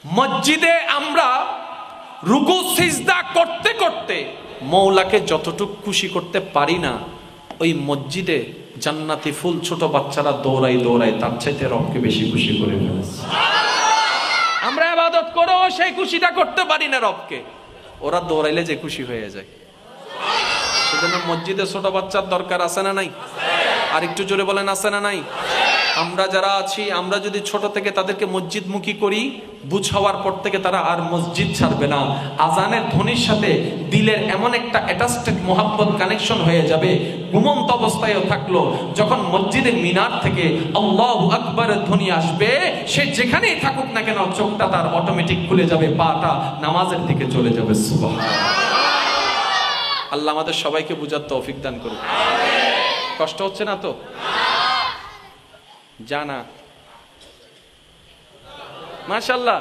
মসজিদে আমরা রুকু সিজদা করতে করতে মওলাকে যতটুকু খুশি করতে পারি না, ওই মসজিদে জান্নাতি ফুল ছোট বাচ্চারা দৌড়াই দৌড়াই তার চাইতে রবকে বেশি খুশি করে ফেলেছে। আমরা ইবাদত করেও সেই খুশিটা করতে পারি না রবকে, ওরা দৌড়াইলে যে খুশি হয়ে যায়। সেজন্য মসজিদে ছোট বাচ্চার দরকার আছে না নাই? আর একটু জোরে বলেন, আছে না নাই? আমরা যারা আছি, আমরা যদি ছোট থেকে তাদেরকে মসজিদমুখী করি, বুঝ হওয়ার পর থেকে তারা আর মসজিদ ছাড়বে না। আজানের ধ্বনির সাথে দিলের এমন একটা অ্যাটাচড মোহাব্বত কানেকশন হয়ে যাবে, ঘুমন্ত অবস্থায়ও থাকলো, যখন মসজিদের মিনার থেকে আল্লাহু আকবারের ধ্বনি আসবে, সে যেখানেই থাকুক না কেন চোখটা তার অটোমেটিক খুলে যাবে, পাটা নামাজের দিকে চলে যাবে। সুবহানাল্লাহ। আল্লাহ আমাদের সবাইকে বুঝার তৌফিক দান করুন। কষ্ট হচ্ছে না তো? জানা মাশাআল্লাহ।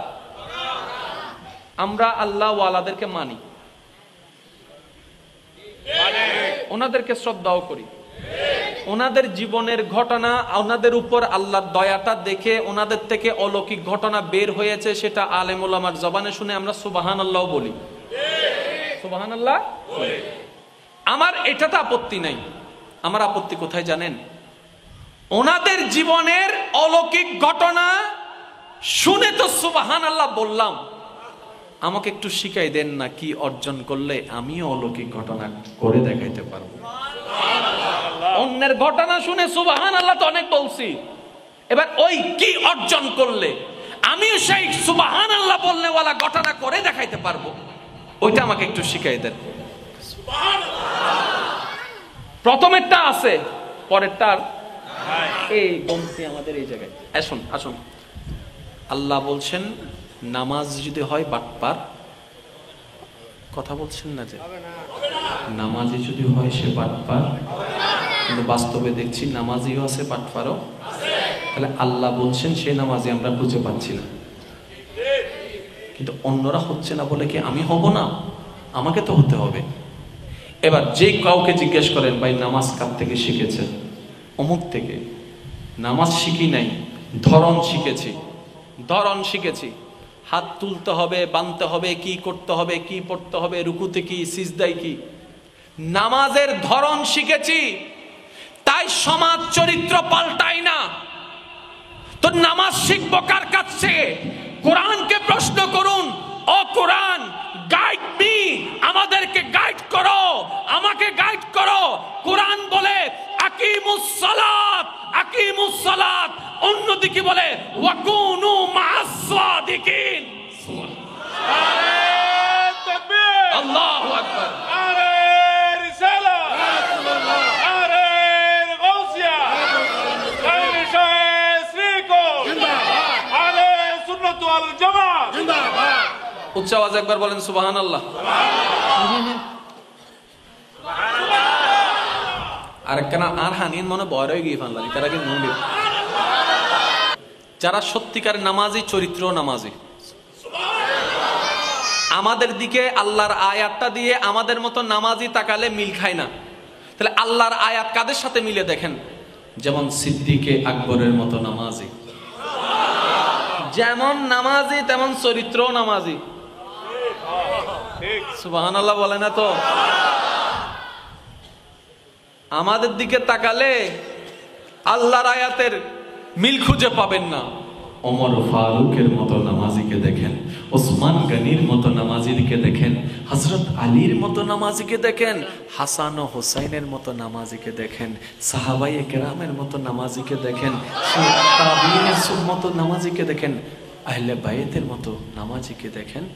আমরা আল্লাহ ওয়ালাদেরকে মানি, ওনাদেরকে শ্রদ্ধাও করি, ওনাদের জীবনের ঘটনা, ওনাদের উপর আল্লাহর দয়াটা দেখে ওনাদের থেকে অলৌকিক ঘটনা বের হয়েছে, সেটা আলেম ওলামার জবানে শুনে আমরা সুবহানাল্লাহ বলি। সুবহানাল্লাহ। আমার এটাতে আপত্তি নাই। আমার আপত্তি কোথায় জানেন? ওনাদের জীবনের অলৌকিক ঘটনা শুনে তো সুবহানাল্লাহ বললাম, আমাকে একটু শিখাই দেন না কি অর্জন করলে আমিও অলৌকিক ঘটনা করে দেখাইতে পারবো। অন্যের ঘটনা শুনে সুবহানাল্লাহ তো অনেক বলছি, এবার ওই কি অর্জন করলে আমিও সেই সুবহানাল্লাহ বলনেওয়ালা ঘটনা করে দেখাইতে পারবো, ওইটা আমাকে একটু শিখাই দেন। প্রথমেরটা আছে, পরেরটার এই বংশী আমাদের এই জায়গায়। আসুন আসুন, আল্লাহ বলছেন নামাজ যদি হয় বাটপার, কথা বলছেন না যে নামাজি যদি হয় সে বাটপার, কিন্তু বাস্তবে দেখছি নামাজিও আছে বাটপারও। তাহলে আল্লাহ বলছেন সে নামাজি আমরা খুঁজে পাচ্ছি না, কিন্তু অন্যরা হচ্ছে না বলে কি আমি হব না? আমাকে তো হতে হবে। এবার যে কাউকে জিজ্ঞেস করেন ভাই নামাজ কার থেকে শিখেছেন? অমুক থেকে। নামাজ শিখি নাই, ধরন শিখেছি। ধরন শিখেছি, হাত তুলতে হবে, বাঁধতে হবে, কি করতে হবে, কি পড়তে হবে, রুকুতে কি, সিজদায় কি, নামাজের ধরন শিখেছি। তাই সমাজ চরিত্র পাল্টাই না। তো নামাজ শিখবো কার কাছে? কোরআনকে প্রশ্ন করুন, ও কোরআন গাইড মি, আমাদেরকে গাইড করো, আমাকে গাইড করো। কোরআন বলে আকিমুস সালাত, আকিমুস সালাত, অন্যদিকে বলে ওয়াকুনু মা'আস সাদিকিন। নারে তাকবীর, আল্লাহু আকবার, নারে রিসালাত, নারে গাউসিয়া, নারে শায়স্রিকো জিন্দাবাদ, আলে সুন্নাত ওয়াল জামাত জিন্দাবাদ। উচ্চ আওয়াজে একবার বলেন সুবহানাল্লাহ। আর কেন আর হানিন মনে বড় হয়ে গিয়ে ফানলাম তারা কি মন্দির, যারা সত্যিকার নামাজি, চরিত্র নামাজি, আমাদের দিকে আল্লাহর আয়াতটা দিয়ে আমাদের মতো নামাজি তাকালে মিল খায় না। তাহলে আল্লাহর আয়াত কাদের সাথে মিলে দেখেন? যেমন সিদ্দিকে আকবরের মতো নামাজি, যেমন নামাজি তেমন চরিত্র নামাজি। সুবহানাল্লাহ বলে না তো? আমাদের দিকে তাকালে আল্লাহর আয়াতের মিল খুঁজে পাবেন না। ওমর ফারুকের মতো নামাজিকে দেখেন, ওসমান গনির মতো নামাজিকে দেখেন, হযরত আলীর মতো নামাজিকে দেখেন, হাসান ও হুসাইনের মতো নামাজিকে দেখেন, সাহাবায়ে কেরামের মতো নামাজিকে দেখেন, তাবিঈনের মতো নামাজিকে দেখেন, আহলে বাইতের মতো নামাজিকে দেখেন,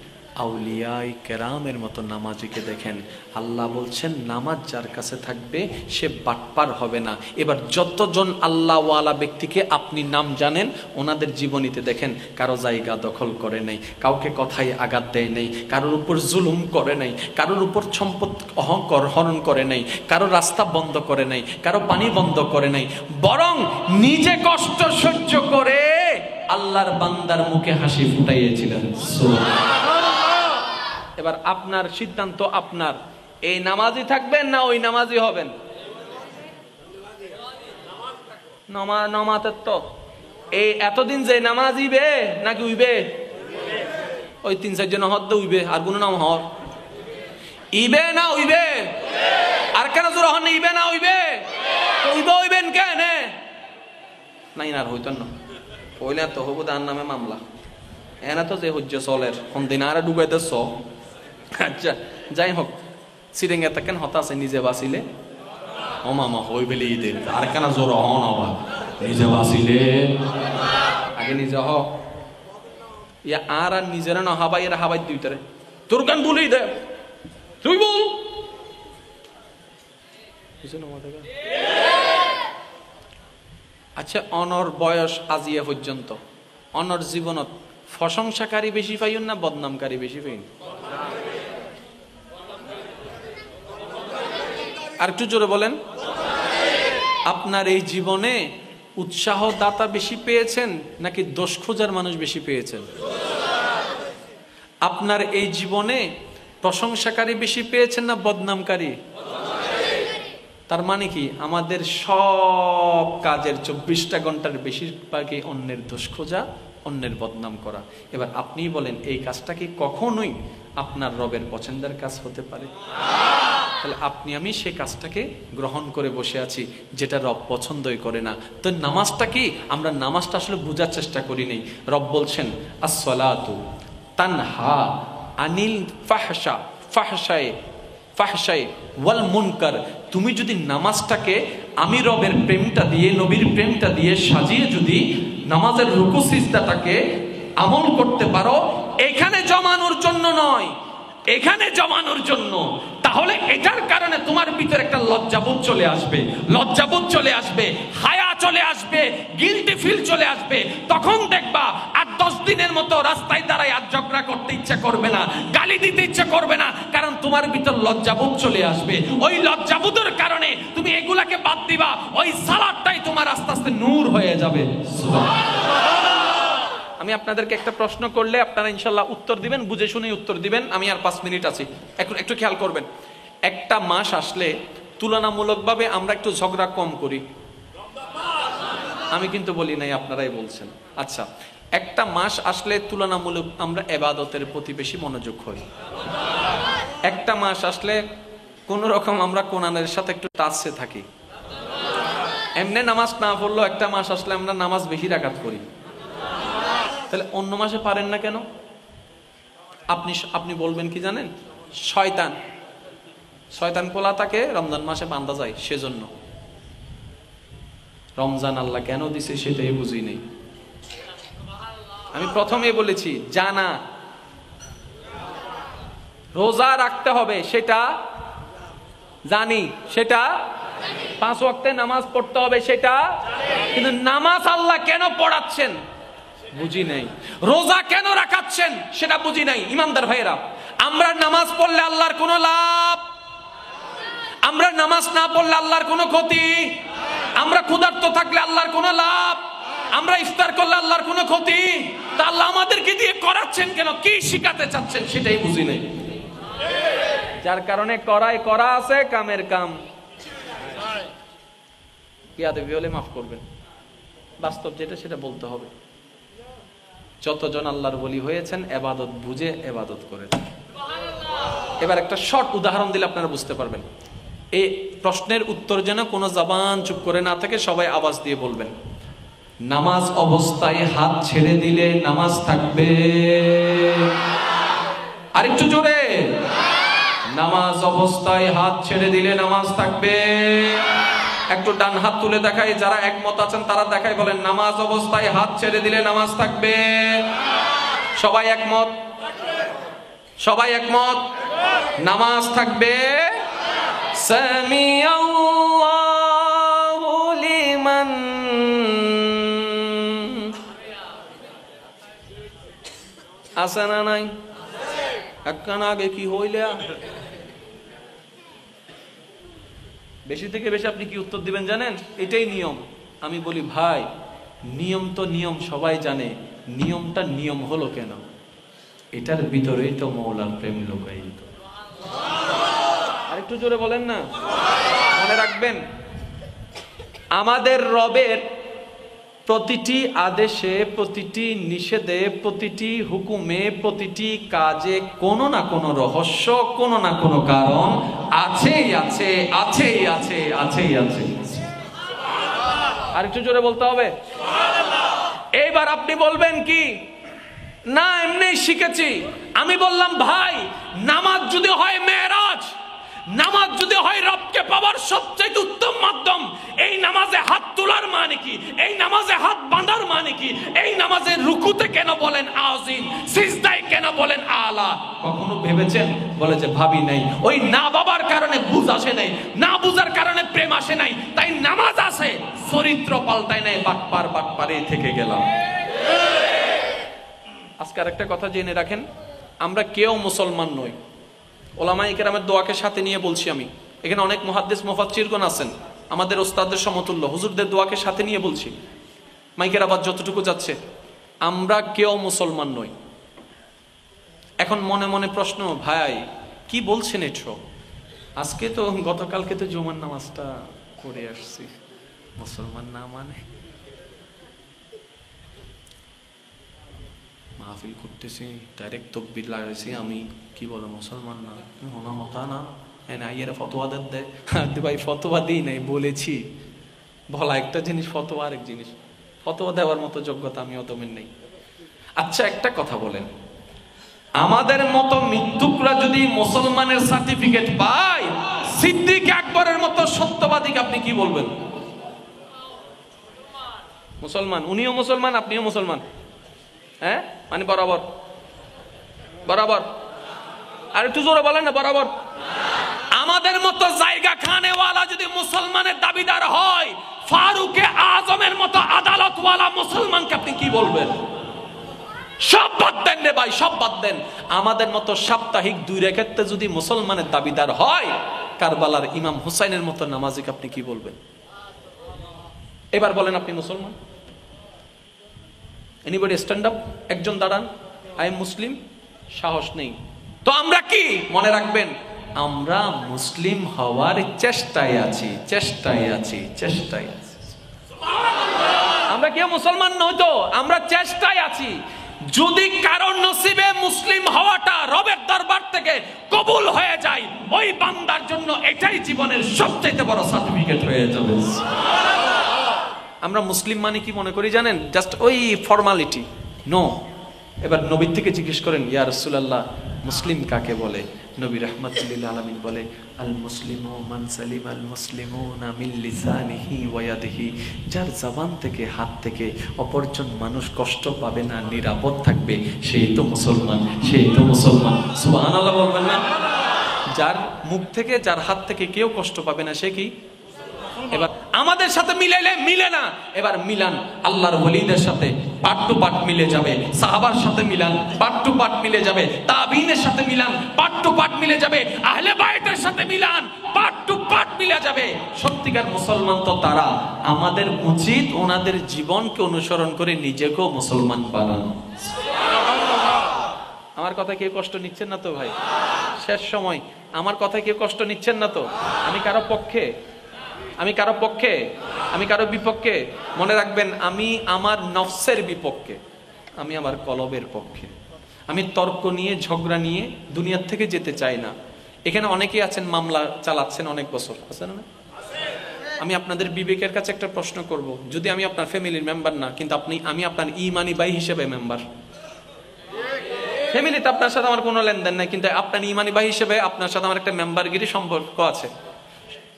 আউলিয়ায়ে কেরামের মতো নামাজিকে দেখেন। আল্লাহ বলছেন নামাজ যার কাছে থাকবে সে বাটপার হবে না। এবার যতজন আল্লাহওয়ালা ব্যক্তিকে আপনি নাম জানেন, ওনাদের জীবনীতে দেখেন কারো জায়গা দখল করে নাই, কাউকে কথায় আঘাত দেয় নাই, কারোর উপর জুলুম করে নাই, কারোর উপর সম্পদ অহংকার হরণ করে নাই, কারো রাস্তা বন্ধ করে নাই, কারো পানি বন্ধ করে নাই, বরং নিজে কষ্ট সহ্য করে আল্লাহর বান্দার মুখে হাসি ফুটাইয়েছিলেন। এবার আপনার সিদ্ধান্ত, আপনার এই নামাজি থাকবেন না ওই নামাজি হবেন? নামাজের তো এই এতদিন যে নামাজি বে নাকি উইবে ওই 3-4 জন হদ উইবে আর কোন নাম হর ইবে না উইবে আর কেন জোর হন ইবে না উইবে উইবে উইবেন কেন নাই না হইতো না কইলে তো হবো তার নামে মামলা এনা তো যে হজ্জ চলের দিন আর ডুবাইতেছ। আচ্ছা যাই হোক সিরিঙ্গা কেন হতা আছে নিজে বাঁচিলে ও মামা হই বেলে ঈদের আর কেন জোর হন আবার নিজে বাঁচিলে আগে নিজে হ ইয়া আর নিজেরা না হাবাই এরা হাবাই দুইটারে তোর গান বলেই দে তুই বল আচ্ছা অনর বয়স আজিয়া পর্যন্ত অনর জীবনত প্রশংসাকারী বেশি পাইন না বদনামকারী বেশি পাইন? আর একটু জোরে বলেন। আপনার এই জীবনে উৎসাহ দাতা বেশি পেয়েছেন নাকি দোষ খোঁজার মানুষ বেশি পেয়েছেন? আপনার এই জীবনে প্রশংসাকারী বেশি পেয়েছেন না বদনামকারী? তার মানে কি আমাদের সব কাজের 24টা ঘন্টার বেশিরভাগই অন্যের দোষ খোঁজা, অন্যের বদনাম করা। এবার আপনিই বলেন এই কাজটা কি কখনোই আপনার রবের পছন্দের কাজ হতে পারে? তাহলে আপনি আমি সেই কাজটাকে গ্রহণ করে বসে আছি যেটা রব পছন্দই করে না। তো নামাজটা কি? আমরা নামাজটা আসলে বোঝার চেষ্টা করি নাই। রব বলছেন আসসালাতু তানহা আনিল ফাহশায়ে ওয়াল মুনকার। তুমি যদি নামাজটাকে আমি রবের প্রেমটা দিয়ে, নবীর প্রেমটা দিয়ে সাজিয়ে যদি নামাজের রুকু সিজদাটাকে আমল করতে পারো, এখানে জমানোর জন্য নয়, এখানে জমানোর জন্য, তাহলে এটার কারণে তোমার ভিতরে একটা লজ্জাবোধ চলে আসবে, লজ্জাবোধ চলে আসবে, হায়া চলে আসবে, গিল্টি ফিল চলে আসবে। তখন দেখবা 8-10 দিনের মতো রাস্তায় দাঁড়ায় আর ঝগড়া করতে ইচ্ছা করবে না, গালি দিতে ইচ্ছা করবে না, কারণ তোমার ভিতর লজ্জাবোধ চলে আসবে। ওই লজ্জাবোধের কারণে তুমি এগুলাকে বাদ দিবা, ওই সালাতটাই তোমার আস্তে আস্তে নূর হয়ে যাবে। আমি আপনাদেরকে একটা প্রশ্ন করলে আপনারা ইনশাল্লাহ উত্তর দিবেন, বুঝে শুনে উত্তর দিবেন। আমি আর 5 মিনিট আছি, একটু খেয়াল করবেন। একটা মাস আসলে তুলনামূলকভাবে আমরা একটু ঝগড়া কম করি। আমি কিন্তু বলি নাই, আপনারাই বলছেন। আচ্ছা, একটা মাস আসলে তুলনামূলক আমরা ইবাদতের প্রতি বেশি মনোযোগ হই। একটা মাস আসলে কোন রকম আমরা কোরআনের সাথে একটু টাচে থাকি। এমনি নামাজ না পড়লেও একটা মাস আসলে আমরা নামাজ বেশি রাকাত করি। তাহলে অন্য মাসে পারেন না কেন? আপনি বলবেন কি জানেন? শয়তান পোলা তাকে রমজান মাসে বান্ধা যায়, সেজন্য। রমজান আল্লাহ কেন দিছে সেটাই বুঝি নেই। আমি প্রথমে বলেছি জানা, রোজা রাখতে হবে সেটা জানি, সেটা 5 ওয়াক্তে নামাজ পড়তে হবে সেটা, কিন্তু নামাজ আল্লাহ কেন পড়াচ্ছেন বুঝি নাই, রোজা কেন রাখাচ্ছেন সেটা বুঝি নাই। ইমানদার ভাইয়েরা, আমরা নামাজ পড়লে আল্লাহর কোনো লাভ, আমরা নামাজ না পড়লে আল্লাহর কোনো ক্ষতি, আমরা ক্ষুধার্ত থাকলে আল্লাহর কোনো লাভ, আমরা ইফতার করলে আল্লাহর কোনো ক্ষতি, তা আল্লাহ আমাদেরকে দিয়ে করাচ্ছেন কেন? কি শিখাতে চাচ্ছেন সেটাই বুঝি নাই। যার কারণে করা আছে, কামের কাম ইয়াদবি হলে মাফ করবেন। বাস্তব যেটা সেটা বলতে হবে। যতজন আল্লাহর ওলি হয়েছেন ইবাদত বুঝে ইবাদত করেছেন। এবার একটা শর্ট উদাহরণ দিলে আপনারা বুঝতে পারবেন। এই প্রশ্নের উত্তর যেন কোনো জবান চুপ করে না থাকে, সবাই আওয়াজ দিয়ে বলবেন। নামাজ অবস্থায় হাত ছেড়ে দিলে নামাজ থাকবে? আরেকটু জোরে। নামাজ অবস্থায় হাত ছেড়ে দিলে নামাজ থাকবে? একটু ডান হাত তুলে দেখাই, যারা একমত আছেন তারা দেখাই, বলেন নামাজ অবস্থায় হাত ছেড়ে দিলে নামাজ থাকবে? সবাই একমত? সবাই একমত? নামাজ থাকবে। সামিআল্লাহু লিমান আছে না নাই? একখান আগে কি হইলে বেশি থেকে বেশি আপনি কি উত্তর দিবেন জানেন? এটাই নিয়ম। আমি বলি ভাই, নিয়ম তো নিয়ম সবাই জানে, নিয়মটা নিয়ম হলো কেন? এটার ভিতরেই তো মওলার প্রেম লুকায়িত। আরেকটু জোরে বলেন না। মনে রাখবেন, আমাদের রবের প্রতিটি আদেশে, প্রতিটি নিষেধে, প্রতিটি হুকুমে, প্রতিটি কাজে কোনো না কোনো রহস্য, কোনো না কোনো কারণ আছেই আছে, আছেই আছে, আছেই আছে। আর একটু জোরে বলতে হবে। এইবার আপনি বলবেন কি, না এমনি শিখেছি। আমি বললাম ভাই, নামাজ যদি হয় মেরাজ, নামাজ যদি হয় রবকে পাওয়ার সবচেয়ে উত্তম মাধ্যম, এই নামাজে হাত তোলার মানে কি? এই নামাজে হাত বাঁধার মানে কি? এই নামাজে রুকুতে কেন বলেন আজিম, সিজদায় কেন বলেন আলা? কখনো ভেবেছেন? বলে যে ভাবি নাই। ওই না বাবার কারণে বুঝ আসে নাই, না বুঝার কারণে প্রেম আসে নাই, তাই নামাজ আছে, চরিত্র পাল্টায় নাই, বাটপারে থেকে গেলাম। আজকে আরেকটা কথা জেনে রাখেন, আমরা কেউ মুসলমান নই। ওলামায়ে কেরামের দোয়াকে সাথে নিয়ে বলছি আমি। এখানে অনেক মুহাদ্দিস মুফাসসিরগণ আছেন, আমাদের ওস্তাদদের সমতুল্য, হুজুরদের দোয়াকে সাথে নিয়ে বলছি। মাইকের আওয়াজ যতটুকু যাচ্ছে, আমরা কেউ মুসলমান নই। এখন মনে মনে প্রশ্ন, ভাই কি বলছেন এসব? আজকে তো, গতকালকে তো জুমার নামাজটা করে আসছি, মুসলমান না মানে? মাহফিল করতেছি, ডাইরেক্ট তকবীর লাগাইছি, আমি কি বলো মুসলমান না? মনে হতা না এর ফতোয়া দেয়। ভাই ফতোয়া দিই নাই, বলেছি। বলা একটা জিনিস, ফতোয়া আরেক জিনিস। ফতোয়া দেওয়ার মতো যোগ্যতা আমি অতমের নেই। আচ্ছা একটা কথা বলেন, আমাদের মতো মৃত্যুকরা যদি মুসলমানের সার্টিফিকেট পায়, সিদ্দিক আকবরের মতো সত্যবাদীকে আপনি কি বলবেন? মুসলমান। উনিও মুসলমান, আপনিও মুসলমান। হ্যাঁ মানে বরাবর, বরাবর। আর একটু জোরে বলেন না, বরাবর। আমাদের মতো জায়গা খানেওয়ালা যদি মুসলমানের দাবিদার হয়, ফারুকে আজমের মতো আদালতওয়ালা মুসলমানকে আপনি কি বলবেন? সব বাদ দেন রে ভাই, সব বাদ দেন। আমাদের মতো সাপ্তাহিক 2 রাকাতে যদি মুসলমানের দাবিদার হয়, কারবালার ইমাম হুসাইনের মতো নামাজিকে আপনি কি বলবেন? এবার বলেন আপনি মুসলমান? এনিবডি স্ট্যান্ড আপ, একজন দাঁড়ান, আই এম মুসলিম। সাহস নেই তো আমরা কি? মনে রাখবেন, আমরা মুসলিম হওয়ার চেষ্টায় আছি, চেষ্টায় আছি, চেষ্টায় আছি। আমরা কেউ মুসলমান নই তো, আমরা চেষ্টায় আছি। যদি কারণ নসিবে মুসলিম হওয়াটা রবের দরবার থেকে কবুল হয়ে যায়, ওই বান্দার জন্য এটাই জীবনের সবচেয়ে বড় সার্টিফিকেট হয়ে যাবে। আমরা মুসলিম মানে কি মনে করি জানেন? জাস্ট ওই ফর্মালিটি। নো। এবার নবীর থেকে জিজ্ঞেস করেন, ইয়া রাসূলুল্লাহ, মুসলিম কাকে বলে? নবী রাহমাতুল লিল আলামিন বলে, আল মুসলিমু মান সালিমাল মুসলিমুনা মিন লিসানিহি ওয়া ইয়াদিহি। যার জবান থেকে, হাত থেকে অপরজন মানুষ কষ্ট পাবে না, নিরাপদ থাকবে, সেই তো মুসলমান, সেই তো মুসলমান। সুবহানাল্লাহ বলবেন না? যার মুখ থেকে, যার হাত থেকে কেউ কষ্ট পাবে না, সে কি? এবার আমাদের সাথে মিলাইলে মিলে না, এবার মিলান আল্লাহর ওলিদের সাথে, পার্ট টু পার্ট মিলে যাবে। সাহাবার সাথে মিলান, পার্ট টু পার্ট মিলে যাবে। তাবিনের সাথে মিলান, পার্ট টু পার্ট মিলে যাবে। আহলে বাইতের সাথে মিলান, পার্ট টু পার্ট মিলে যাবে। সত্যিকার মুসলমান তো তারা। আমাদের উচিত ওনাদের জীবনকে অনুসরণ করে নিজেকেও মুসলমান বানানো। আমার কথা কেউ কষ্ট নিচ্ছেন না তো ভাই? শেষ সময়, আমার কথা কেউ কষ্ট নিচ্ছেন না তো? আমি কারো পক্ষে, আমি কারো পক্ষে, আমি কারো বিপক্ষে? মনে রাখবেন, আমি আমার নফসের বিপক্ষে, আমি আমার কলবের পক্ষে। আমি তর্ক নিয়ে, ঝগড়া নিয়ে দুনিয়ার থেকে যেতে চাই না। এখানে অনেকেই আছেন মামলা চালাচ্ছেন অনেক বছর, আছেন না? আমি আপনাদের বিবেকের কাছে একটা প্রশ্ন করব, যদি আমি আপনার ফ্যামিলির মেম্বার না, কিন্তু আমি আপনার ইমানি ভাই হিসেবে মেম্বার। ফ্যামিলিতে আপনার সাথে আমার কোনো লেনদেন নাই, কিন্তু আপনার ইমানি ভাই হিসেবে আপনার সাথে আমার একটা মেম্বারগিরি সম্পর্ক আছে।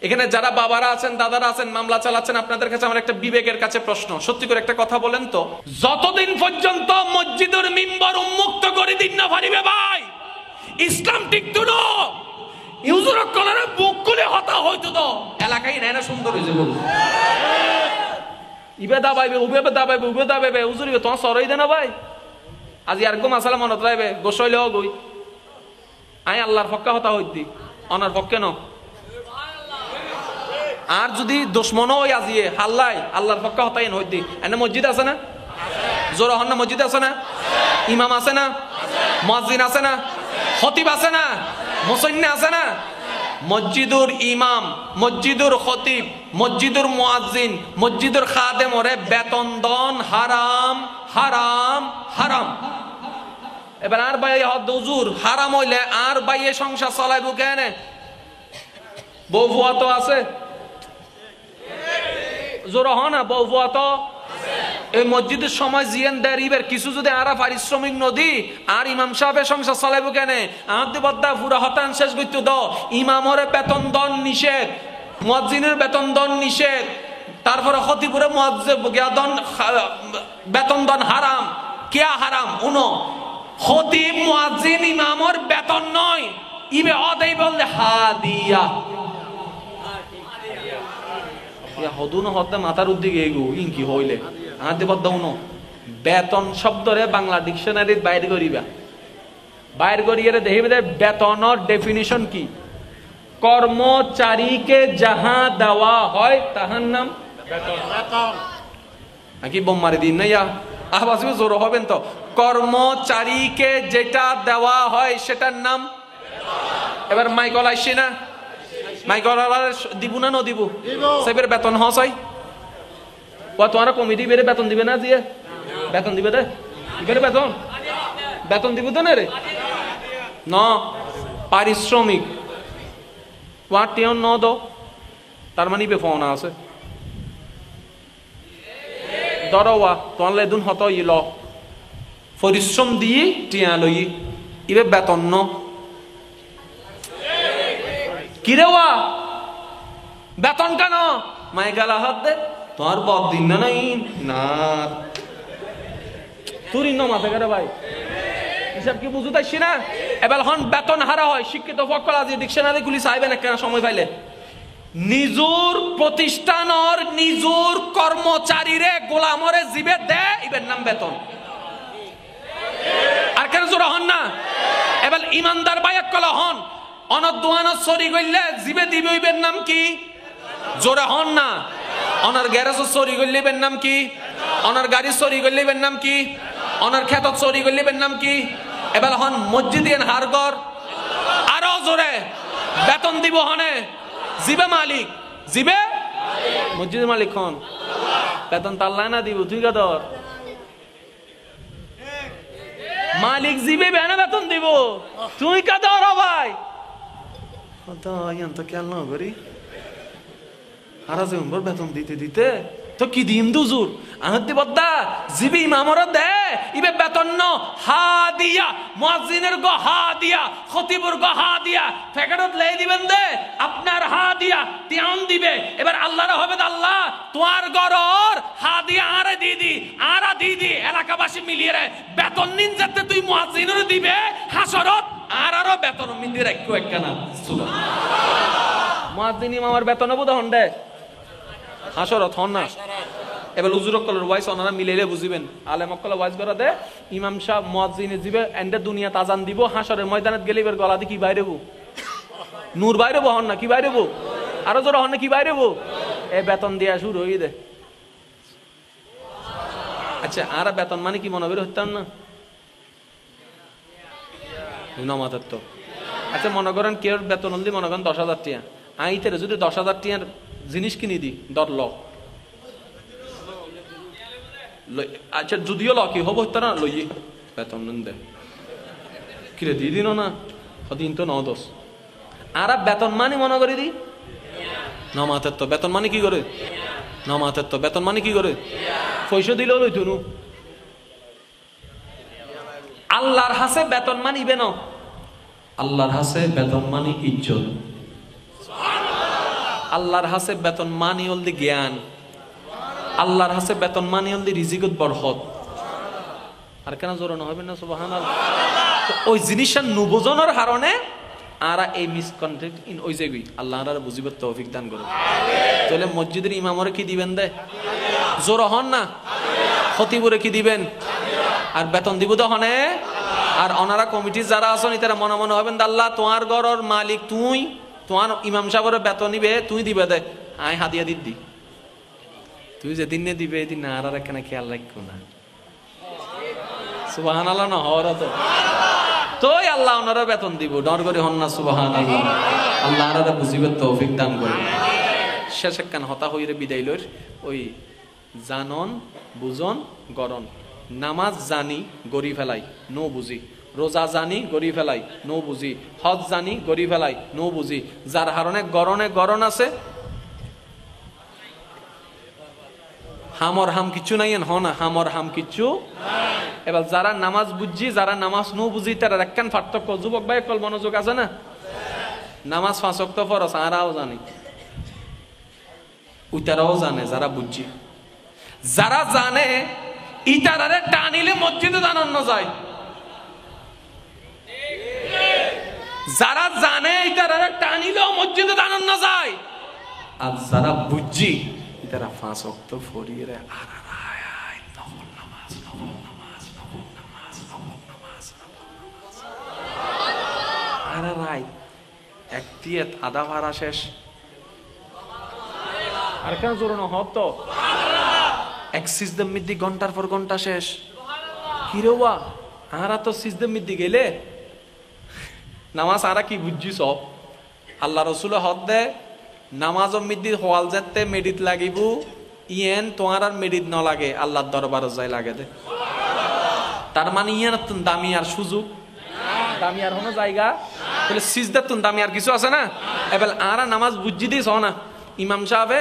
এখানে যারা বাবারা আছেন, দাদারা আছেন, মামলা চালাচ্ছেন, আপনাদের কাছে আমার একটা বিবেকের কাছে প্রশ্ন, সত্যি করে একটা কথা বলেন তো, যতদিন পর্যন্ত মসজিদের মিম্বর উন্মুক্ত করে দিন না পারিবে ভাই, ইসলাম টিকতো না। ইউজুর কলারে বুক খুলে হতা হইতো তো এলাকায় নাই না, সুন্দর হয়েছে বল। ইবে দাবাইবে, উবে দাবাইবে, উবে দাবাইবে, উজুরিবে, তোমার সরই দে না ভাই। আজি আর গো মাসালা মনত রাইবে, গোসইলেও গই। আই আল্লাহর পক্ষে হতা হইতি, অনার পক্ষে ন। আর যদি দুশ্মনও ওই আজিয়ে হাল্লাই, আল্লাহর পক্ষে হতাইন হইতি। এনে মসজিদ আছে না? জোর হন না, মসজিদ আছে না? ইমাম আছে না? মুয়াজ্জিন আছে না? খতিব আছে না? মুসল্লি আছে না? মসজিদুর ইমাম, মসজিদুর খতিব, মসজিদুর মুয়াজ্জিন, মসজিদুর খাদেম ওরে বেতন দন হারাম হারাম হারাম। এবার আর ভাই হুজুর হারাম হইলে আর ভাইয়ে সংসার চালাইব কেন? বউ ফুয়া তো আছে, জোর হ না, বউ ফুয়া তো এই মসজিদের সময় জিয়ান দেরিবের কিছু যদি আরা পারিশ্রমিক নদী আর ইমাম সাহেবের সংসার চালাইব কেন? আমাদের বদ্দা পুরা হতান শেষ করতে দাও। ইমামরে বেতন দন নিষেধ, মুয়াজ্জিনের বেতন দন নিষেধ, তারপরে খতিবুরে বেতন দন হারাম। কেয়া হারাম? উনো খতিব মুয়াজ্জিন ইমামর বেতন নয়, ইবে অদেই বললে হাদিয়া হদুন হতে মাথার উদ্দিকে এগো ইনকি হইলে আনতে বদ্দাউন বেতন শব্দরে বাংলা ডিকশনারি বাইর করিবা, বাইর করিয়ে দেখিবে বেতনের ডেফিনিশন কি। কর্মচারীকে যাহা দেওয়া হয় তাহার নাম বেতন। নাকি বোম মারি দিন না ইয়া আহবাস জোর হবেন তো। কর্মচারীকে যেটা দেওয়া হয় সেটার নাম। এবার মাইকল আসছে না, মাইকল দিব না ন দিব সেবের বেতন হসাই ও তোমার কমিটি বেড়ে বেতন দিবে না, দিয়ে বেতন দিবে দে বেড়ে বেতন বেতন দিব তো না রে ন পারিশ্রমিক ওয়াটিও ন দো তার মানে ইবে ফোন আছে দরওয়া তোমার লেদুন হত ইল পরিশ্রম দিয়ে টিয়া লই ইবে বেতন ন কিরে ওয়া বেতন কেন মাই গালা হাত দে তোমার বদ দিন না নাই না তোর ইন্ন মাথা করে ভাই হিসাব কি বুঝতে আসছি না। এবার হন বেতন হারা হয় শিক্ষিত ফকল আজি ডিকশনারি গুলি চাইবেন কেন সময় পাইলে নিজুর প্রতিষ্ঠানর নিজুর কর্মচারীরে গোলামরে জিবে দে ইবের নাম বেতন। আর কেন জোর হন না? এবার ইমানদার বাইক কলা হন অনদোয়ানত সরি গইলে জিবে দিবে ইবের নাম কি? জোরে হন না। অনার গ্যারেজ চুরি করলে ইবের নাম কি? অনার গাড়ি চুরি করলে ইবের নাম কি? অনার ক্ষেতত চুরি করলে ইবের নাম কি? এবার হন মসজিদিয়ান হারগর আরো জোরে বেতন দিব হনে জিবে মালিক জিবে মসজিদের মালিক হন বেতন তাল্লা না দিব তুই কাদর মালিক জিবে বেনা বেতন দিব তুই কাদর ভাই তো খেয়াল না করি হারা যে বেতন দিতে দিতে তো কি দিম দুজুর আহতি বদ্দা জিবি ইমামরা দে ইবে বেতন ন হা দিয়া মুয়াজ্জিনের গো হা দিয়া খতিবুর গো হা দিয়া ফেকারত লাই দিবেন দে আপনার হা দিয়া তিয়ান দিবে। এবার আল্লাহর হবে আল্লাহ তোমার গরর হা দিয়া আরে দিদি আরা দিদি এলাকাবাসী মিলিয়ে রে বেতন নিন যাতে তুই মুয়াজ্জিনের দিবে হাসরত আর আরো বেতন মিন্দি রাখো একখানা সুবহানাল্লাহ। মুয়াজ্জিন ইমামের বেতন বুঝা হন্ডে হাসরত হন না। এবার উজুরকলের ওয়াইস ওনারা মিলাইলে বুঝিবেন আলেমকল ওয়াইস করা দে ইমাম সাহেব মুয়াজ্জিনে জিবে এন্ডে দুনিয়া তাজান দিব হাসরের ময়দানত গেলে এবার গলা দি কি বাইরেবো নূর বাইরেবো হন না কি বাইরেবো আরো জোর হন না কি বাইরেবো এ বেতন দিয়া শুরু হই দে। আচ্ছা আর বেতন মানে কি মনে করে হইতাম না নমাতের তো। আচ্ছা মনে করেন কেউ বেতন হল মনে করেন 10,000 টাকা আইতে যদি 10,000 টাকার জিনিস কিনে দি দর ল আচ্ছা যদিও ল কি হবো না লই বেতন দে কিরে দিয়ে দিন না দিন তো 9-10 আর বেতন মানে মনে করে দি নমাতের তো বেতন মানে কি করে নমাতের তো বেতন মানে কি করে পয়সা দিলেও লই তুনু আল্লাহর হাসে বেতন মানিবে না আল্লাহর হাসে বেতন মানি ইজ্জত আল্লাহর হাসে বেতন মানি হলদি জ্ঞান আল্লাহর হাসে বেতন মানি হলদি রিজিকত বরকত। আর কেন জোরানো হবে না সুবহানাল্লাহ। ওই জিনিসটা নুবোজনের কারণে আরা এই মিসকনসেপ্ট ইন ওই জায়গায় আল্লাহ তাআলা বুঝিবার তৌফিক দান করুন। তাহলে মসজিদের ইমামরে কি দিবেন দে জোর হন না খতিবুরে কি দিবেন আর বেতন দিব তো হনে। আর ওনারা কমিটি যারা আছেন তারা মনে মনে হবেন আল্লাহ তোমার ঘরের মালিক তুই তোমার ইমাম সাহেবের বেতন নিবে তুই দিবে দে আয় হাদিয়া দিদি তুই যেদিন নে দিবে এদিন আর এখানে খেয়াল রাখো না সুবহানাল্লাহ না হওয়ার তো আল্লাহ ওনারা বেতন দিব ডর করে হন না সুবহানাল্লাহ। আল্লাহ আরা বুঝিবার তৌফিক দান করে। শেষ একখান হতা হইরে বিদায় লইর ওই জানন বুঝন গরন। নামাজ জানি গড়ি ফেলাই নো বুঝি, রোজা জানি গড়ি ফেলাই নো বুঝি, হজ জানি গড়ি ফেলাই নো বুঝি। যার হারণে গরণ আছে হামর হাম কিচ্ছু নাই হ না, হামর হাম কিচ্ছু। এবার যারা নামাজ বুঝছি যারা নামাজ নো বুঝি তারা একখান পার্থক্য। যুবক ভাই কল মনোযোগ আছে না? নামাজ 5 ওয়াক্ত ফরজ আরাও জানি, উইতারাও জানে যারা বুঝছি। যারা জানে ইতারারে টানিলে মসজিদে জানান্ন যায়। যারা জানে ইতারারে টানিলেও মসজিদে জানান্ন যায়। আর যারা বুঝছি ইতারা 5 ওয়াক্ত ফরিয়ে একটিয়াত আধা ভাড়া শেষ। আর কেন জোরানো হতো এক সিজদার মধ্যে ঘন্টার পর ঘন্টা শেষ। কিরোয়া আরা তো সিজদার মধ্যে গেলে নামাজ আরা কি বুঝছি সব। আল্লাহ রসুল হদ দে নামাজ মধ্যে হওয়াল যেতে মেডিট লাগিব ইয়েন তোমার আর মেডিট ন লাগে আল্লাহর দরবার যাই লাগে দে। তার মানে ইয়েন দামি আর সুযোগ দামি আর কোনো জায়গা বলে সিজদার তুন দামি আর কিছু আছে না। এবার আরা নামাজ বুঝি দিস না ইমাম সাহেবে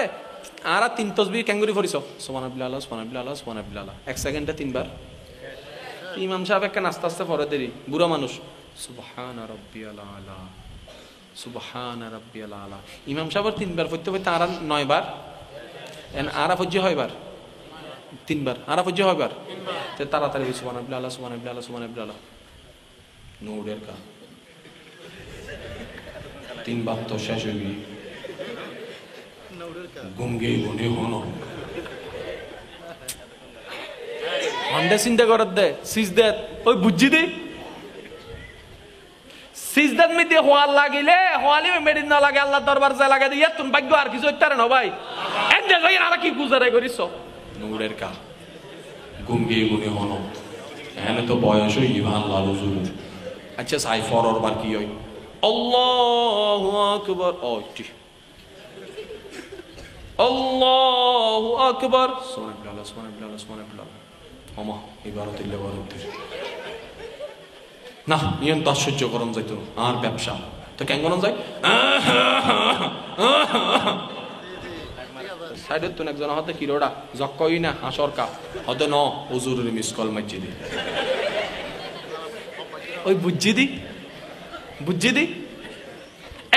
আরা 3 তাসবিহ ক্যাঙ্গুরি ফরিস সুবহানাল্লাহ সুবহানাল্লাহ সুবহানাল্লাহ 1 সেকেন্ডে 3 বার। ইমাম সাহেব একটা আস্তে আস্তে পড়ে দেরি বুড়া মানুষ সুবহানা রাব্বিয়াল আলা সুবহানা রাব্বিয়াল আলা। ইমাম সাহেব 3 বার পড়তে পড়তে আরা 9 বার এন আরা ফজ্জি হয় বার 3 বার আরা ফজ্জি হয় বার তে তাড়াতাড়ি সুবহানাল্লাহ সুবহানাল্লাহ সুবহানাল্লাহ নূরের কা 3 বার তো শেষ হয়ে গেল। গুমগে গুনে হনো আন্ডে চিন্তা করার দে সিজদাত ওই বুঝি দে সিজদাত মধ্যে হওয়ার লাগিলে হওয়ালি মেডিন না লাগে আল্লাহ দরবার যা লাগে দিয়া তুমি ভাগ্য আর কিছু হইতারে না ভাই। এক জায়গায় আর কি গুজারে করিস নূরের কা গুমগে গুনে হনো এখানে তো বয়স ইমান লালু জুরু। আচ্ছা সাই ফরর বার কি হয় আল্লাহু আকবার ওটি আল্লাহু আকবার সুবহানাল্লাহ সুবহানাল্লাহ সুবহানাল্লাহ ওমা ইবারতিল্লাহ ওয়ারুদ্দির না নিয়ন তো সহ্য করন যাইতো আর ব্যবসা তো কেন করন যায় সাইডে তো একজন হতে কিরোড়া জক্কই না হাসরকা হতে ন হুজুরের মিস কল মসজিদে ওই বুঝি দি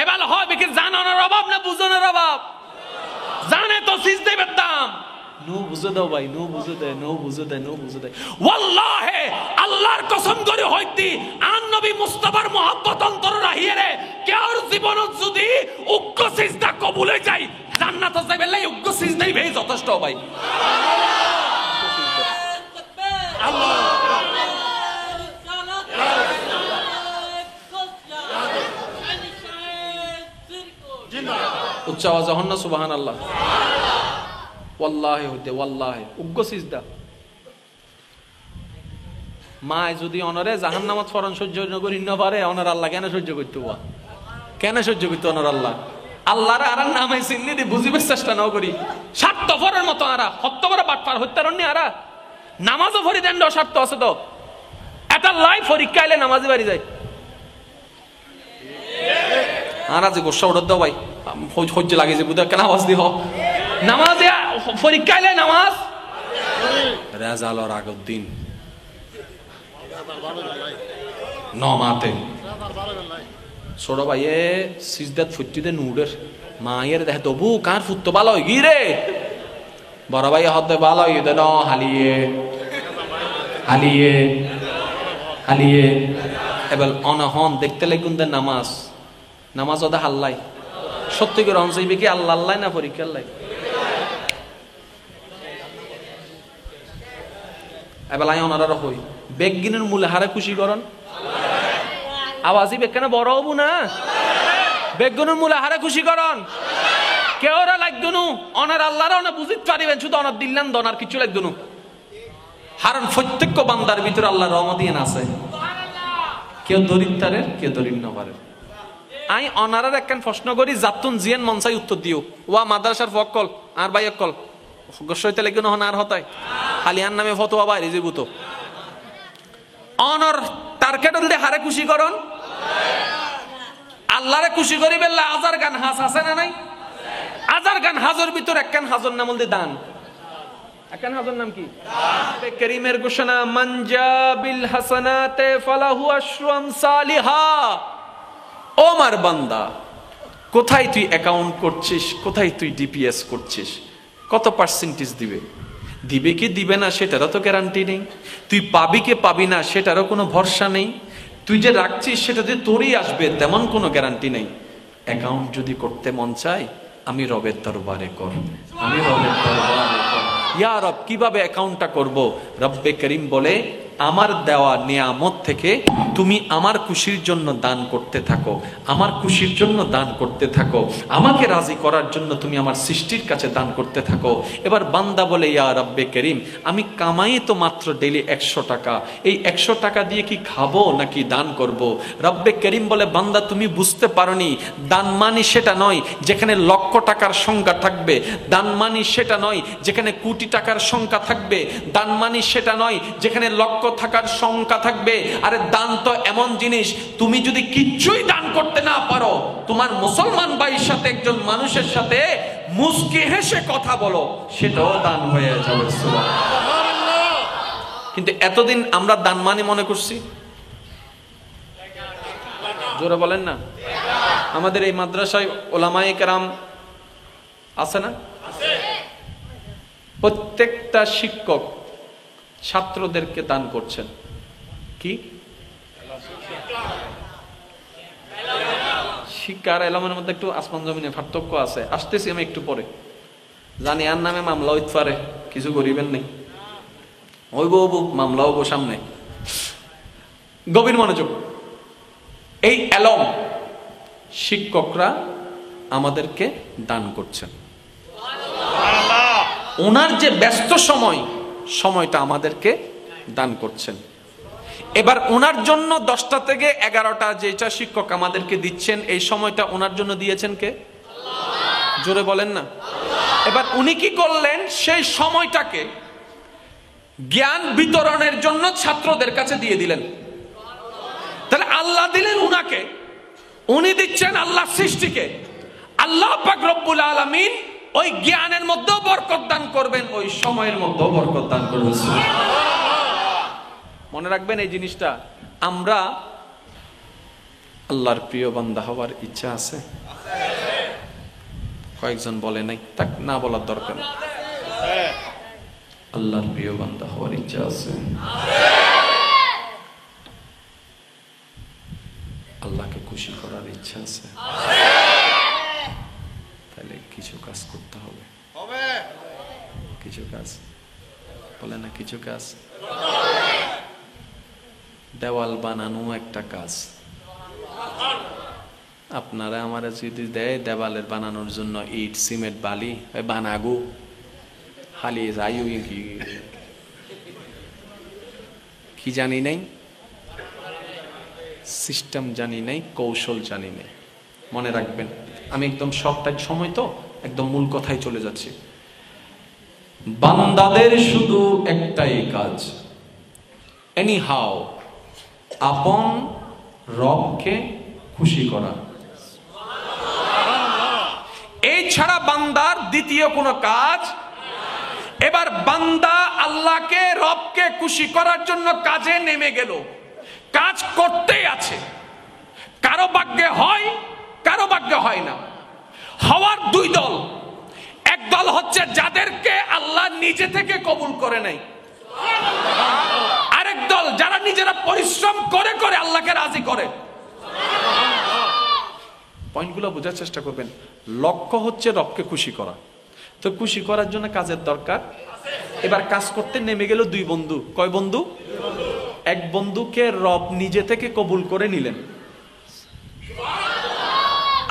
এবার হয় বিকে জানানোর অভাব না বুঝানোর অভাব। জানে তো সিজদে বেদাম নো বুঝে দাও ভাই নো বুঝে দে ওয়াল্লাহি আল্লাহর কসম করে হইতি আন নবী মুস্তাফার মোহাব্বত অন্তর রাহিয়ে রে কেউর জীবন যদি উগ্র সিজদা কবুল হয়ে যায় জান্নাত যাইবে লাই উগ্র সিজদাই ভাই যথেষ্ট ভাই। আল্লাহ উচ্চ আওয়াজ হন না সুবহানাল্লাহ। ওয়াল্লাহি হইতে ওয়াল্লাহি উগ্র সিজদা মায় যদি অনরে জাহান্নামত ফরন সহ্য করি না পারে অনার আল্লাহ কেন সহ্য করতে হওয়া কেন সহ্য করতে অনার আল্লাহ আল্লাহর আর নামে চিন্নি দি বুঝিবার চেষ্টা নাও করি স্বার্থপরের মতো আরা হত্য করে বাটপার হত্যারণ্যে আরা নামাজও ভরি দেন স্বার্থ আছে তো এটা লাইফ পরীক্ষা এলে নামাজে বাড়ি যায় আর আজ গোসা উঠত দাও ভাই সহ্য লাগে যে বুধ কেন আওয়াজ দিহ নামাজে পরীক্ষা এলে নামাজ রেজালর আগের দিন নমাতে ছোট ভাইয়ে সিজদাত ফুটিতে নুডের মায়ের দেখে তবু কার ফুটতো ভালো হই গিরে বড় ভাই হতে ভালো হই দে ন হালিয়ে এবার অনহন দেখতে লাগুন দে নামাজ ওদা হাল্লাই সত্যি করে অনসাইবে কি আল্লাহ আল্লাহ না পরীক্ষা আল্লাহ এবার আই অনারা হই বেগিনের মূলে হারে খুশি করন আওয়াজই বেকেনা বড় হবু না বেগগুনের মূলে হারে খুশি করন কেউরা লাগদনু অনার আল্লাহরা অনা বুঝিতে পারিবেন শুধু অনার দিল্লান দনার কিছু লাগদনু হারণ প্রত্যেক বান্দার ভিতরে আল্লাহ রহমত দিয়েন আছে কেউ দরিদ্রের কেউ দরিদ্র পারে আই অনারার একখান প্রশ্ন করি জাতুন জিয়ান মনসাই উত্তর দিও ওয়া মাদ্রাসার ফকল আর ভাই অকল গসইতে লেগে নহন আর হতায় হালিয়ান নামে ফতোয়া বাইরে যাবো তো অনর টার্গেট হলে হারে খুশি করন আল্লাহরে খুশি করি বেল্লা হাজার গান হাস আছে না নাই হাজার গান হাজর ভিতর একখান হাজর নাম বলতে দান একখান হাজর নাম কি করিমের ঘোষণা মানজা বিল হাসানাতে ফালাহু আশরু আমসালিহা ও আমার বান্দা কোথায় তুই অ্যাকাউন্ট করছিস কোথায় তুই ডিপিএস করছিস কত পার্সেন্টেজ দিবে দিবে কি দিবে না সেটারও তো গ্যারান্টি নেই তুই পাবি কি পাবি না সেটারও কোনো ভরসা নেই তুই যে রাখছিস সেটা যে তোরই আসবে তেমন কোনো গ্যারান্টি নেই অ্যাকাউন্ট যদি করতে মন চায় আমি রবের দরবারে কর আমি রবের দরবারে কর ইয়া রব কিভাবে অ্যাকাউন্টটা করব রব্বে করিম বলে আমার দেওয়া নিয়ামত থেকে তুমি আমার খুশির জন্য দান করতে থাকো আমার খুশির জন্য দান করতে থাকো আমাকে রাজি করার জন্য তুমি আমার সৃষ্টির কাছে দান করতে থাকো এবার বান্দা বলে ইয়া রব্বে করিম আমি কামাই তো মাত্র ডেইলি 100 টাকা এই 100 টাকা দিয়ে কি খাবো নাকি দান করব রব্বে করিম বলে বান্দা তুমি বুঝতে পারোনি দান মানি সেটা নয় যেখানে লক্ষ টাকার সংখ্যা থাকবে দান মানি সেটা নয় যেখানে কোটি টাকার সংখ্যা থাকবে দান মানি সেটা নয় যেখানে লক্ষ থাকার সংখ্যা থাকবে আরে দান তো এমন জিনিস তুমি যদি কিচ্ছুই দান করতে না পারো তোমার মুসলমান ভাইয়ের সাথে একজন মানুষের সাথে মুস্কি হেসে কথা বলো সেটাও দান হয়ে যাবে সুবহানাল্লাহ কিন্তু এতদিন আমরা দান মানে মনে করছি জোরে বলেন না আমাদের এই মাদ্রাসায় ওলামায়ে কেরাম আছে না আছে প্রত্যেকটা শিক্ষক ছাত্রদেরকে দান করছেন কি শিক্ষার এলামের মধ্যে একটু আসমান জমিনে পার্থক্য আছে আসতেছি আমি একটু পরে জানি আর নামে মামলা হইতে পারে কিছু করিবেন নেই হইব মামলা হবো সামনে গভীর মনোযোগ এই এলম শিক্ষকরা আমাদেরকে দান করছেন ওনার যে ব্যস্ত সময়টা আমাদেরকে দান করছেন এবার ওনার জন্য 10টা থেকে 11টা যেটা শিক্ষক আমাদেরকে দিচ্ছেন এই সময়টা ওনার জন্য দিয়েছেন কে আল্লাহ জোরে বলেন না আল্লাহ এবার উনি কি করলেন সেই সময়টাকে জ্ঞান বিতরণের জন্য ছাত্রদের কাছে দিয়ে দিলেন তাহলে আল্লাহ দিলেন উনাকে উনি দিচ্ছেন আল্লাহ সৃষ্টিকে আল্লাহ পাক রব্বুল আলামিন ওই জ্ঞানের মধ্যেও বরকত দান করবেন ওই সময়ের মধ্যেও বরকত দান করবেন মনে রাখবেন এই জিনিসটা আমরা আল্লাহর প্রিয় বান্দা হওয়ার ইচ্ছা আছে কয়েকজন বলে নাই তাক না বলার দরকার আল্লাহর প্রিয় বান্দা হওয়ার ইচ্ছা আছে আল্লাহকে খুশি করার ইচ্ছা আছে তাহলে কিছু কাজ করতে হবে কিছু কাজ বলে না কিছু কাজ দেওয়াল বানানো একটা কাজ আপনারা আমার যদি দেয় দেওয়ালের বানানোর জন্য ইট সিমেন্ট বালি বানাগো হালি যাইও কি জানি নাই সিস্টেম জানি নাই কৌশল জানি নাই মনে রাখবেন আমি একদম সবটাই সময় তো একদম মূল কথায় চলে যাচ্ছি বান্দাদের শুধু একটাই কাজ এনি হাউ আপন রবকে খুশি করা এই ছাড়া বান্দার দ্বিতীয় কোনো কাজ এবার বান্দা আল্লাহকে রবকে খুশি করার জন্য কাজে নেমে গেল কাজ করতেই আছে কারো ভাগ্যে হয় কারো ভাগ্যে হয় না হওয়ার দুই দল এক দল হচ্ছে যাদেরকে আল্লাহ নিজে থেকে কবুল করে নাই আরেক দল যারা নিজেরা পরিশ্রম করে করে আল্লাহকে রাজি করে পয়েন্টগুলো বোঝার চেষ্টা করবেন লক্ষ্য হচ্ছে রবকে খুশি করা তো খুশি করার জন্য কাজের দরকার এবার কাজ করতে নেমে গেল দুই বন্ধু কয় বন্ধু এক বন্ধুকে রব নিজে থেকে কবুল করে নিলেন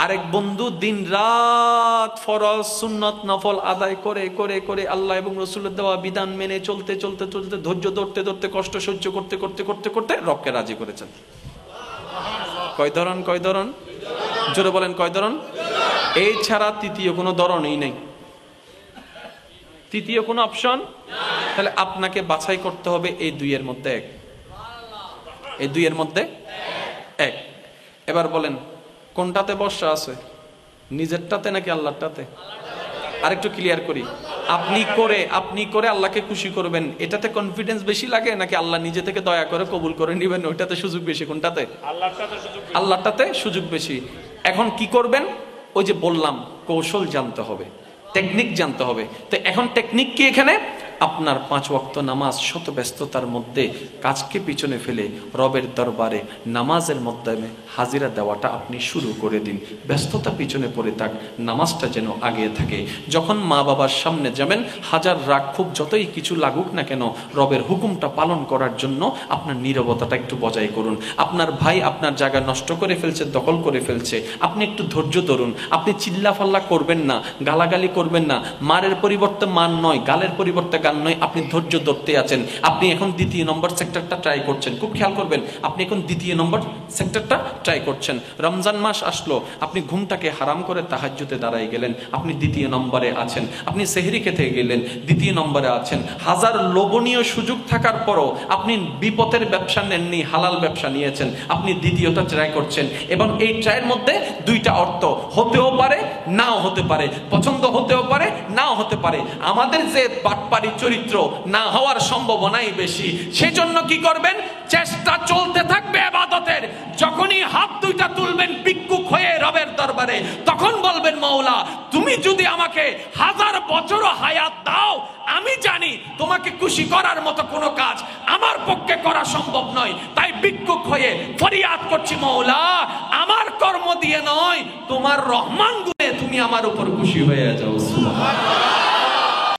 আরেক বন্ধু দিন রাত ফরজ সুন্নত নফল আদায় করে করে করে আল্লাহ এবং রাসূলের দেওয়া বিধান মেনে চলতে চলতে চলতে ধৈর্য ধরতে ধরতে কষ্ট সহ্য করতে করতে করতে করতে রবকে রাজি করেছেন কয় ধরন জোরে বলেন কয় ধরন? এই ছাড়া তৃতীয় কোনো ধরনই নেই, তৃতীয় কোনো অপশন। তাহলে আপনাকে বাছাই করতে হবে এই দুইয়ের মধ্যে এক, এই দুইয়ের মধ্যে এক। এবার বলেন কোনটাতে বর্ষা আছে, নিজেরটাতে নাকি আল্লাহরটাতে? আরেকটু ক্লিয়ার করি, আপনি করে আল্লাহকে খুশি করবেন, এটাতে কনফিডেন্স বেশি লাগে নাকি আল্লাহ নিজে থেকে দয়া করে কবুল করে নেবেন ওইটাতে সুযোগ বেশি? কোনটাতে? আল্লাহটাতে সুযোগ বেশি। এখন কি করবেন? ওই যে বললাম কৌশল জানতে হবে, টেকনিক জানতে হবে। তো এখন টেকনিক কি? এখানে আপনার 5 ওয়াক্ত নামাজ শত ব্যস্ততার মধ্যে কাজকে পিছনে ফেলে রবের দরবারে নামাজের মাধ্যমে হাজিরা দেওয়াটা আপনি শুরু করে দিন। ব্যস্ততা পিছনে পড়ে থাক, নামাজটা যেন আগে থাকে। যখন মা বাবার সামনে যাবেন, হাজার রাগ খুব যতই কিছু লাগুক না কেন, রবের হুকুমটা পালন করার জন্য আপনার নীরবতাটা একটু বজায় করুন। আপনার ভাই আপনার জায়গা নষ্ট করে ফেলছে, দখল করে ফেলছে, আপনি একটু ধৈর্য ধরুন। আপনি চিল্লাফাল্লা করবেন না, গালাগালি করবেন না। মারের পরিবর্তে মান নয়, গালের পরিবর্তে গাল নয়, আপনি ধৈর্য ধরতে আছেন। আপনি এখন 2 নম্বর সেক্টরটা ট্রাই করছেন, খুব খেয়াল করবেন। আপনি এখন 2 নম্বর সেক্টরটা ট্রাই করছেন। রমজান মাস আসলো, আপনি ঘুমটাকে হারাম করে তাহাজ্জুদে দাঁড়াই গেলেন, আপনি 2 নম্বরে আছেন। আপনি সেহরি খেতে গেলেন, 2 নম্বরে আছেন। হাজার লোভনীয় সুযোগ থাকার পরও আপনি বিপদের ব্যবসা নেননি, হালাল ব্যবসা নিয়েছেন, আপনি দ্বিতীয়টা ট্রাই করছেন। এবং এই ট্রাইয়ের মধ্যে 2টা অর্থ, হতেও পারে নাও হতে পারে, পছন্দ হতেও পারে নাও হতে পারে। আমাদের যে বাটপারি চরিত্র, না হওয়ার সম্ভাবনাই বেশি। সেজন্য কি করবেন? চেষ্টা চলতে থাকবে ইবাদতের। যখনই হাত 2টা তুলবেন ভিক্ষুক হয়ে রবের দরবারে, তখন বলবেন মওলা তুমি যদি আমাকে 1000 বছরও হায়াত দাও, আমি জানি তোমাকে খুশি করার মতো কোনো কাজ আমার পক্ষে করা সম্ভব নয়। তাই ভিক্ষুক হয়ে ফরিয়াদ করছি মওলা, আমার কর্ম দিয়ে নয়, তোমার রহমান গুণে তুমি আমার উপর খুশি হয়ে যাও। সুবহানাল্লাহ।